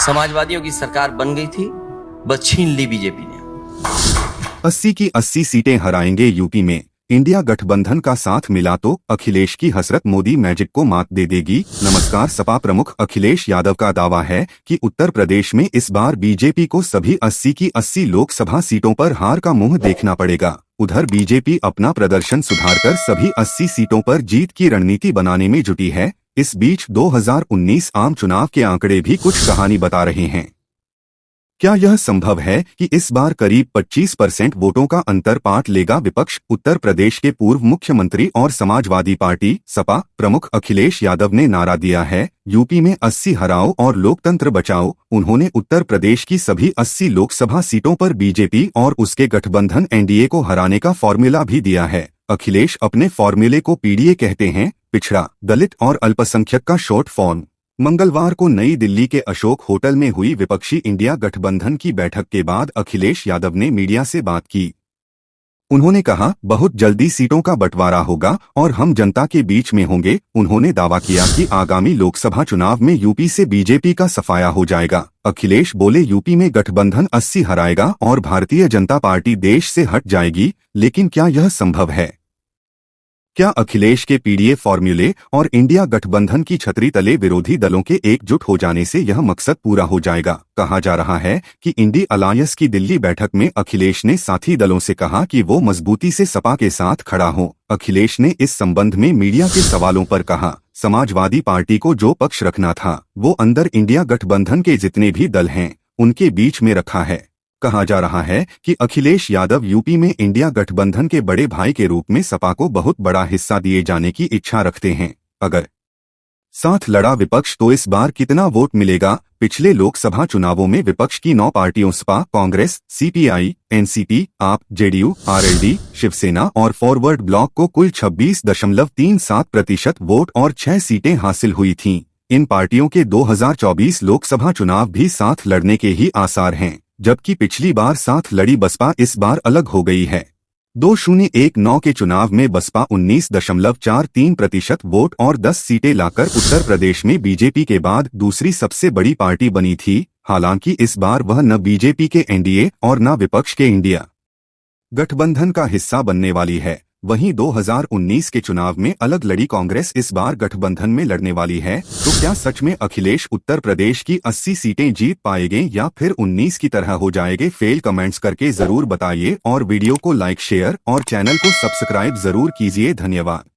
समाजवादियों की सरकार बन गई थी, बस छीन ली बीजेपी ने। 80 की 80 सीटें हराएंगे यूपी में। इंडिया गठबंधन का साथ मिला तो अखिलेश की हसरत मोदी मैजिक को मात दे देगी। नमस्कार। सपा प्रमुख अखिलेश यादव का दावा है कि उत्तर प्रदेश में इस बार बीजेपी को सभी 80 की 80 लोकसभा सीटों पर हार का मुंह देखना पड़ेगा। उधर बीजेपी अपना प्रदर्शन सुधारकर सभी 80 सीटों पर जीत की रणनीति बनाने में जुटी है। इस बीच 2019 आम चुनाव के आंकड़े भी कुछ कहानी बता रहे हैं। क्या यह संभव है कि इस बार करीब 25% वोटों का अंतर पाट लेगा विपक्ष? उत्तर प्रदेश के पूर्व मुख्यमंत्री और समाजवादी पार्टी सपा प्रमुख अखिलेश यादव ने नारा दिया है, यूपी में 80 हराओ और लोकतंत्र बचाओ। उन्होंने उत्तर प्रदेश की सभी 80 लोकसभा सीटों पर बीजेपी और उसके गठबंधन एनडीए को हराने का फॉर्मूला भी दिया है। अखिलेश अपने फॉर्मूले को पीडीए कहते हैं, पिछड़ा, दलित और अल्पसंख्यक का शॉर्ट फॉर्म। मंगलवार को नई दिल्ली के अशोक होटल में हुई विपक्षी इंडिया गठबंधन की बैठक के बाद अखिलेश यादव ने मीडिया से बात की। उन्होंने कहा, बहुत जल्दी सीटों का बंटवारा होगा और हम जनता के बीच में होंगे। उन्होंने दावा किया कि आगामी लोकसभा चुनाव में यूपी से बीजेपी का सफाया हो जाएगा। अखिलेश बोले, यूपी में गठबंधन 80 हराएगा और भारतीय जनता पार्टी देश से हट जाएगी। लेकिन क्या यह संभव है? क्या अखिलेश के पीडीए फॉर्मूले और इंडिया गठबंधन की छतरी तले विरोधी दलों के एकजुट हो जाने से यह मकसद पूरा हो जाएगा? कहा जा रहा है कि इंडी अलायंस की दिल्ली बैठक में अखिलेश ने साथी दलों से कहा कि वो मजबूती से सपा के साथ खड़ा हो। अखिलेश ने इस संबंध में मीडिया के सवालों पर कहा, समाजवादी पार्टी को जो पक्ष रखना था वो अंदर इंडिया गठबंधन के जितने भी दल हैं उनके बीच में रखा है। कहा जा रहा है कि अखिलेश यादव यूपी में इंडिया गठबंधन के बड़े भाई के रूप में सपा को बहुत बड़ा हिस्सा दिए जाने की इच्छा रखते हैं। अगर साथ लड़ा विपक्ष तो इस बार कितना वोट मिलेगा? पिछले लोकसभा चुनावों में विपक्ष की 9 पार्टियों सपा, कांग्रेस, सीपीआई, एनसीपी, आप, जेडीयू, आरएलडी, शिवसेना और फॉरवर्ड ब्लॉक को कुल 26.37% वोट और 6 सीटें हासिल हुई थीं। इन पार्टियों के 2024 लोकसभा चुनाव भी साथ लड़ने के ही आसार हैं, जबकि पिछली बार साथ लड़ी बसपा इस बार अलग हो गई है। 2019 के चुनाव में बसपा 19.43% वोट और 10 सीटें लाकर उत्तर प्रदेश में बीजेपी के बाद दूसरी सबसे बड़ी पार्टी बनी थी। हालांकि इस बार वह न बीजेपी के एनडीए और न विपक्ष के इंडिया गठबंधन का हिस्सा बनने वाली है। वहीं 2019 के चुनाव में अलग लड़ी कांग्रेस इस बार गठबंधन में लड़ने वाली है। तो क्या सच में अखिलेश उत्तर प्रदेश की 80 सीटें जीत पाएंगे या फिर 19 की तरह हो जाएंगे? फेल कमेंट्स करके जरूर बताइए और वीडियो को लाइक, शेयर और चैनल को सब्सक्राइब जरूर कीजिए। धन्यवाद।